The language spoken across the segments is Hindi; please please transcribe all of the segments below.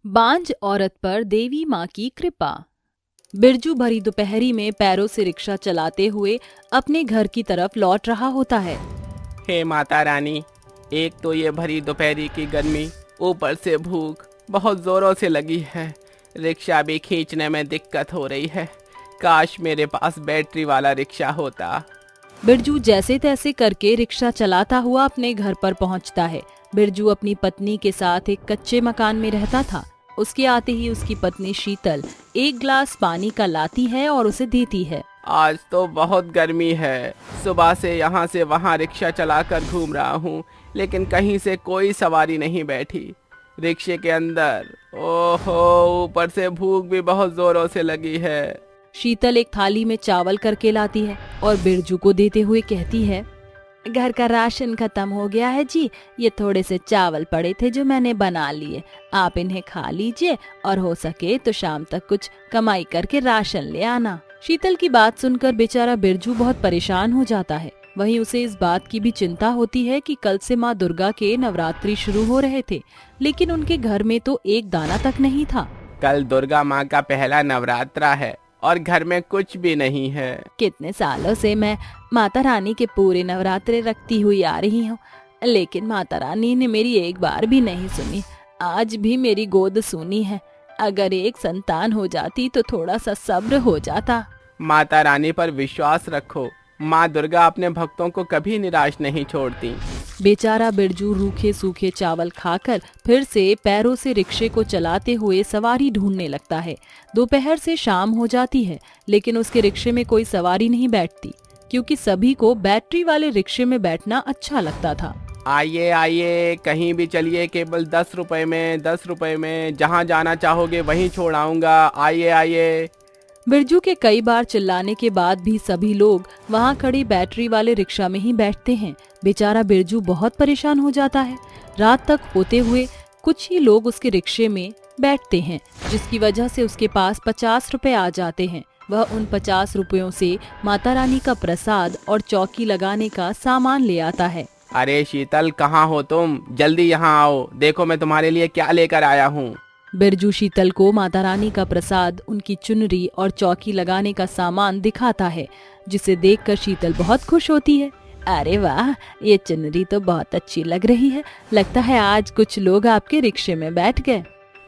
बांझ औरत पर देवी माँ की कृपा। बिरजू भरी दोपहरी में पैरों से रिक्शा चलाते हुए अपने घर की तरफ लौट रहा होता है। हे माता रानी, एक तो ये भरी दोपहरी की गर्मी, ऊपर से भूख बहुत जोरों से लगी है। रिक्शा भी खींचने में दिक्कत हो रही है। काश मेरे पास बैटरी वाला रिक्शा होता। बिरजू जैसे तैसे करके रिक्शा चलाता हुआ अपने घर पर पहुंचता है। बिरजू अपनी पत्नी के साथ एक कच्चे मकान में रहता था। उसके आते ही उसकी पत्नी शीतल एक गिलास पानी का लाती है और उसे देती है। आज तो बहुत गर्मी है। सुबह से यहाँ से वहाँ रिक्शा चलाकर घूम रहा हूँ, लेकिन कहीं से कोई सवारी नहीं बैठी। रिक्शे के अंदर ओहो, ऊपर से भूख भी बहुत जोरों से लगी है। शीतल एक थाली में चावल करके लाती है और बिरजू को देते हुए कहती है, घर का राशन खत्म हो गया है जी। ये थोड़े से चावल पड़े थे जो मैंने बना लिए, आप इन्हें खा लीजिए और हो सके तो शाम तक कुछ कमाई करके राशन ले आना। शीतल की बात सुनकर बेचारा बिरजू बहुत परेशान हो जाता है। वहीं उसे इस बात की भी चिंता होती है कि कल से माँ दुर्गा के नवरात्रि शुरू हो रहे थे, लेकिन उनके घर में तो एक दाना तक नहीं था। कल दुर्गा माँ का पहला नवरात्रा है और घर में कुछ भी नहीं है। कितने सालों से मैं माता रानी के पूरे नवरात्रे रखती हुई आ रही हूँ, लेकिन माता रानी ने मेरी एक बार भी नहीं सुनी। आज भी मेरी गोद सूनी है। अगर एक संतान हो जाती तो थोड़ा सा सब्र हो जाता। माता रानी पर विश्वास रखो। माँ दुर्गा अपने भक्तों को कभी निराश नहीं छोड़ती। बेचारा बिरजू रूखे सूखे चावल खाकर फिर से पैरों से रिक्शे को चलाते हुए सवारी ढूंढने लगता है। दोपहर से शाम हो जाती है, लेकिन उसके रिक्शे में कोई सवारी नहीं बैठती, क्योंकि सभी को बैटरी वाले रिक्शे में बैठना अच्छा लगता था। आइए आइए, कहीं भी चलिए, केवल 10 रुपए में, 10 रुपए में जहाँ जाना चाहोगे वहीं छोड़ आऊंगा। आइए आइए। बिरजू के कई बार चिल्लाने के बाद भी सभी लोग वहाँ खड़ी बैटरी वाले रिक्शा में ही बैठते हैं। बेचारा बिरजू बहुत परेशान हो जाता है। रात तक होते हुए कुछ ही लोग उसके रिक्शे में बैठते हैं, जिसकी वजह से उसके पास 50 रुपए आ जाते हैं। वह उन 50 रुपयों से माता रानी का प्रसाद और चौकी लगाने का सामान ले आता है। अरे शीतल, कहाँ हो तुम? जल्दी यहाँ आओ, देखो मैं तुम्हारे लिए क्या लेकर आया हूँ। बिरजू शीतल को माता रानी का प्रसाद, उनकी चुनरी और चौकी लगाने का सामान दिखाता है, जिसे देखकर शीतल बहुत खुश होती है। अरे वाह, ये चुनरी तो बहुत अच्छी लग रही है। लगता है आज कुछ लोग आपके रिक्शे में बैठ गए।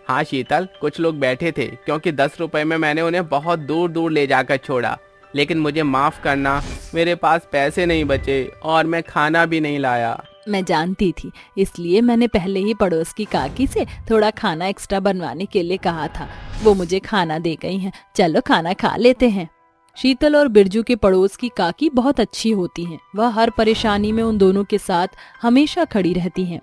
हाँ शीतल, कुछ लोग बैठे थे, क्योंकि 10 रुपए में मैंने उन्हें बहुत दूर दूर ले जाकर छोड़ा। लेकिन मुझे माफ करना, मेरे पास पैसे नहीं बचे और मैं खाना भी नहीं लाया। मैं जानती थी, इसलिए मैंने पहले ही पड़ोस की काकी से थोड़ा खाना एक्स्ट्रा बनवाने के लिए कहा था। वो मुझे खाना दे गई हैं। चलो खाना खा लेते हैं। शीतल और बिरजू के पड़ोस की काकी बहुत अच्छी होती हैं। वह हर परेशानी में उन दोनों के साथ हमेशा खड़ी रहती हैं।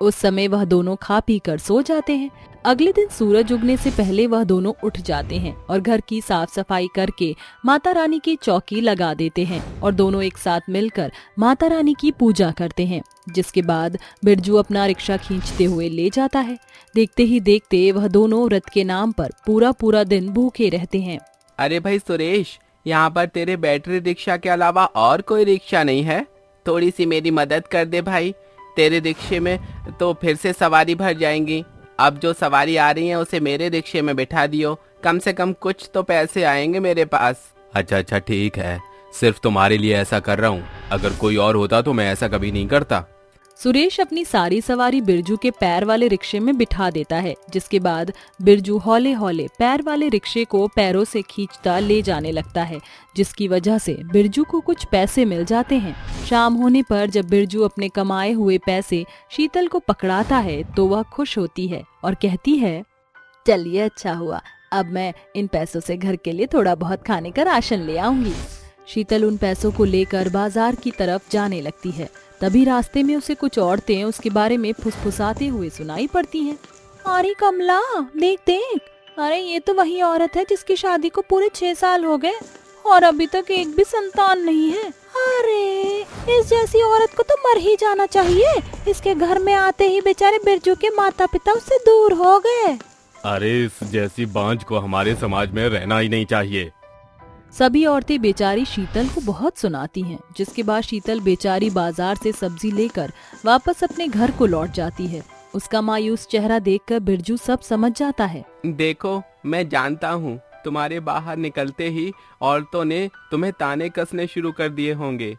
उस समय वह दोनों खा पी कर सो जाते हैं। अगले दिन सूरज उगने से पहले वह दोनों उठ जाते हैं और घर की साफ सफाई करके माता रानी की चौकी लगा देते हैं और दोनों एक साथ मिलकर माता रानी की पूजा करते हैं। जिसके बाद बिरजू अपना रिक्शा खींचते हुए ले जाता है। देखते ही देखते वह दोनों व्रत के नाम पर पूरा पूरा दिन भूखे रहते हैं। अरे भाई सुरेश, यहाँ पर तेरे बैटरी रिक्शा के अलावा और कोई रिक्शा नहीं है? थोड़ी सी मेरी मदद कर दे भाई। तेरे रिक्शे में तो फिर से सवारी भर जाएंगी। अब जो सवारी आ रही है उसे मेरे रिक्शे में बिठा दियो। कम से कम कुछ तो पैसे आएंगे मेरे पास। अच्छा ठीक है, सिर्फ तुम्हारे लिए ऐसा कर रहा हूँ। अगर कोई और होता तो मैं ऐसा कभी नहीं करता। सुरेश अपनी सारी सवारी बिरजू के पैर वाले रिक्शे में बिठा देता है, जिसके बाद बिरजू हौले हौले पैर वाले रिक्शे को पैरों से खींचता ले जाने लगता है, जिसकी वजह से बिरजू को कुछ पैसे मिल जाते हैं। शाम होने पर जब बिरजू अपने कमाए हुए पैसे शीतल को पकड़ाता है तो वह खुश होती है और कहती है, चलिए अच्छा हुआ, अब मैं इन पैसों से घर के लिए थोड़ा बहुत खाने का राशन ले आऊंगी। शीतल उन पैसों को लेकर बाजार की तरफ जाने लगती है। तभी रास्ते में उसे कुछ औरतें उसके बारे में फुसफुसाते हुए सुनाई पड़ती हैं। अरे कमला, देख देख, अरे ये तो वही औरत है जिसकी शादी को पूरे 6 साल हो गए और अभी तक एक भी संतान नहीं है। अरे इस जैसी औरत को तो मर ही जाना चाहिए। इसके घर में आते ही बेचारे बिरजू के माता पिता उससे दूर हो गए। अरे इस जैसी बांझ को हमारे समाज में रहना ही नहीं चाहिए। सभी औरतें बेचारी शीतल को बहुत सुनाती हैं, जिसके बाद शीतल बेचारी बाजार से सब्जी लेकर वापस अपने घर को लौट जाती है। उसका मायूस चेहरा देखकर बिरजू सब समझ जाता है। देखो, मैं जानता हूँ तुम्हारे बाहर निकलते ही औरतों ने तुम्हें ताने कसने शुरू कर दिए होंगे।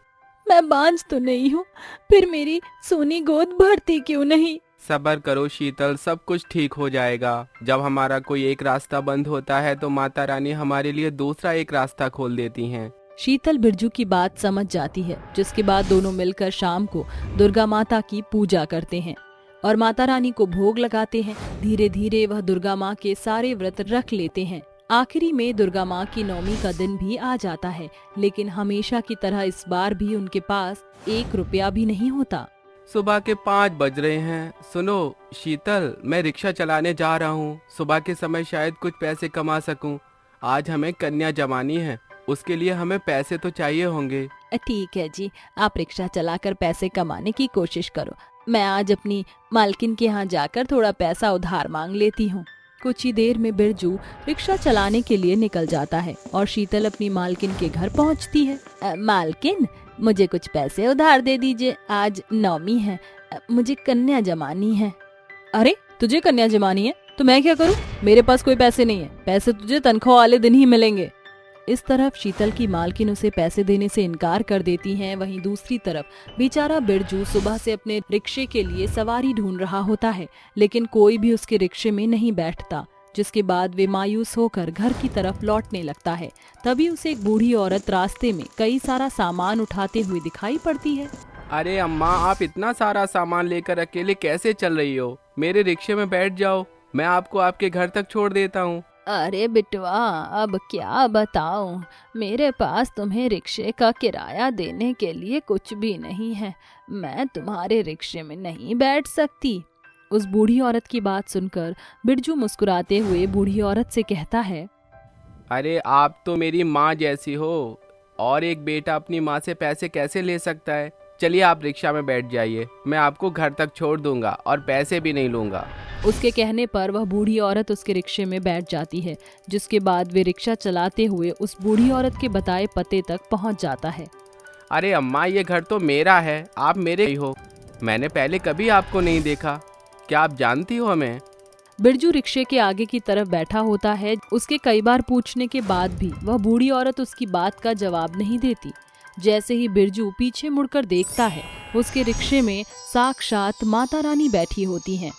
मैं बांझ तो नहीं हूँ, फिर मेरी सोनी गोद भरती क्यों नहीं? सब्र करो शीतल, सब कुछ ठीक हो जाएगा। जब हमारा कोई एक रास्ता बंद होता है तो माता रानी हमारे लिए दूसरा एक रास्ता खोल देती हैं। शीतल बिरजू की बात समझ जाती है, जिसके बाद दोनों मिलकर शाम को दुर्गा माता की पूजा करते हैं और माता रानी को भोग लगाते हैं। धीरे धीरे वह दुर्गा माँ के सारे व्रत रख लेते हैं। आखिरी में दुर्गा माँ की नवमी का दिन भी आ जाता है, लेकिन हमेशा की तरह इस बार भी उनके पास 1 रुपया भी नहीं होता। सुबह के 5 बज रहे हैं। सुनो शीतल, मैं रिक्शा चलाने जा रहा हूँ। सुबह के समय शायद कुछ पैसे कमा सकूँ। आज हमें कन्या जमानी है, उसके लिए हमें पैसे तो चाहिए होंगे। ठीक है जी, आप रिक्शा चलाकर पैसे कमाने की कोशिश करो। मैं आज अपनी मालकिन के यहाँ जाकर थोड़ा पैसा उधार मांग लेती हूँ। कुछ ही देर में बिरजू रिक्शा चलाने के लिए निकल जाता है और शीतल अपनी मालकिन के घर पहुँचती है। मालकिन, मुझे कुछ पैसे उधार दे दीजिए, आज नवमी है, मुझे कन्या जमानी है। अरे, तुझे कन्या जमानी है तो मैं क्या करूँ? मेरे पास कोई पैसे नहीं है, पैसे तुझे तनख्वाह वाले दिन ही मिलेंगे। इस तरफ शीतल की मालकिन उसे पैसे देने से इनकार कर देती हैं। वहीं दूसरी तरफ बेचारा बिरजू सुबह से अपने रिक्शे के लिए सवारी ढूंढ रहा होता है, लेकिन कोई भी उसके रिक्शे में नहीं बैठता, जिसके बाद वे मायूस होकर घर की तरफ लौटने लगता है। तभी उसे एक बूढ़ी औरत रास्ते में कई सारा सामान उठाते हुए दिखाई पड़ती है। अरे अम्मा, आप इतना सारा सामान लेकर अकेले कैसे चल रही हो? मेरे रिक्शे में बैठ जाओ, मैं आपको आपके घर तक छोड़ देता हूँ। अरे बिटवा, अब क्या बताऊं, मेरे पास तुम्हें रिक्शे का किराया देने के लिए कुछ भी नहीं है, मैं तुम्हारे रिक्शे में नहीं बैठ सकती। उस बूढ़ी औरत की बात सुनकर बिरजू मुस्कुराते हुए बूढ़ी औरत से कहता है, अरे आप तो मेरी माँ जैसी हो, और एक बेटा अपनी माँ से पैसे कैसे ले सकता है? चलिए आप रिक्शा में बैठ जाइए, मैं आपको घर तक छोड़ दूंगा और पैसे भी नहीं लूंगा। उसके कहने पर वह बूढ़ी औरत उसके रिक्शे में बैठ जाती है, जिसके बाद वे रिक्शा चलाते हुए उस बूढ़ी औरत के बताए पते तक पहुंच जाता है। अरे अम्मा, ये घर तो मेरा है, आप मेरे ही हो, मैंने पहले कभी आपको नहीं देखा, क्या आप जानती हो हमें? बिरजू रिक्शे के आगे की तरफ बैठा होता है। उसके कई बार पूछने के बाद भी वह बूढ़ी औरत उसकी बात का जवाब नहीं देती। जैसे ही बिरजू पीछे मुड़कर देखता है, उसके रिक्शे में साक्षात माता रानी बैठी होती हैं।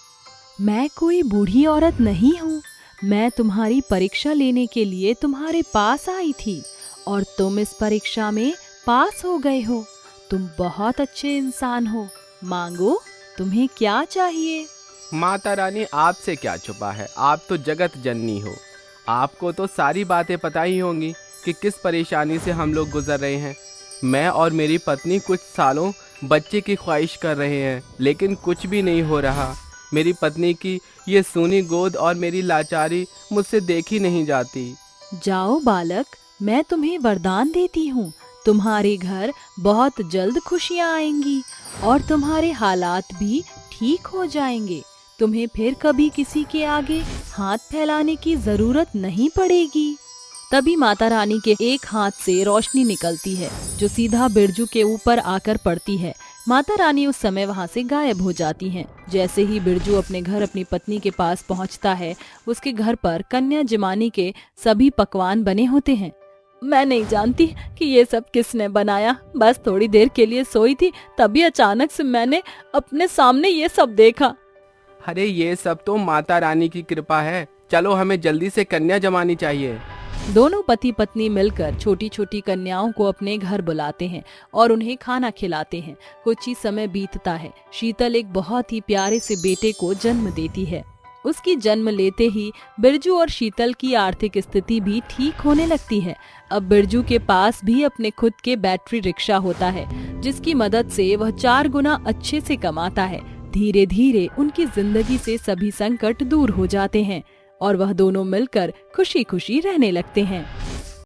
मैं कोई बूढ़ी औरत नहीं हूँ, मैं तुम्हारी परीक्षा लेने के लिए तुम्हारे पास आई थी और तुम इस परीक्षा में पास हो गए हो। तुम बहुत अच्छे इंसान हो, मांगो, तुम्हें क्या चाहिए? माता रानी, आपसे क्या छुपा है, आप तो जगत जननी हो, आपको तो सारी बातें पता ही होंगी कि किस परेशानी से हम लोग गुजर रहे हैं। मैं और मेरी पत्नी कुछ सालों बच्चे की ख्वाहिश कर रहे हैं, लेकिन कुछ भी नहीं हो रहा। मेरी पत्नी की ये सूनी गोद और मेरी लाचारी मुझसे देखी नहीं जाती। जाओ बालक, मैं तुम्हें वरदान देती हूँ, तुम्हारे घर बहुत जल्द खुशियाँ आएंगी और तुम्हारे हालात भी ठीक हो जाएंगे। तुम्हें फिर कभी किसी के आगे हाथ फैलाने की जरूरत नहीं पड़ेगी। तभी माता रानी के एक हाथ से रोशनी निकलती है, जो सीधा बिरजू के ऊपर आकर पड़ती है। माता रानी उस समय वहां से गायब हो जाती हैं। जैसे ही बिरजू अपने घर अपनी पत्नी के पास पहुंचता है, उसके घर पर कन्या जमानी के सभी पकवान बने होते हैं। मैं नहीं जानती कि ये सब किसने बनाया, बस थोड़ी देर के लिए सोई थी, तभी अचानक से मैंने अपने सामने ये सब देखा। अरे ये सब तो माता रानी की कृपा है, चलो हमें जल्दी से कन्या जमानी चाहिए। दोनों पति पत्नी मिलकर छोटी छोटी कन्याओं को अपने घर बुलाते हैं और उन्हें खाना खिलाते हैं। कुछ ही समय बीतता है, शीतल एक बहुत ही प्यारे से बेटे को जन्म देती है। उसकी जन्म लेते ही बिरजू और शीतल की आर्थिक स्थिति भी ठीक होने लगती है। अब बिरजू के पास भी अपने खुद के बैटरी रिक्शा होता है, जिसकी मदद से वह 4 गुना अच्छे से कमाता है। धीरे धीरे उनकी जिंदगी से सभी संकट दूर हो जाते हैं और वह दोनों मिलकर खुशी खुशी रहने लगते हैं।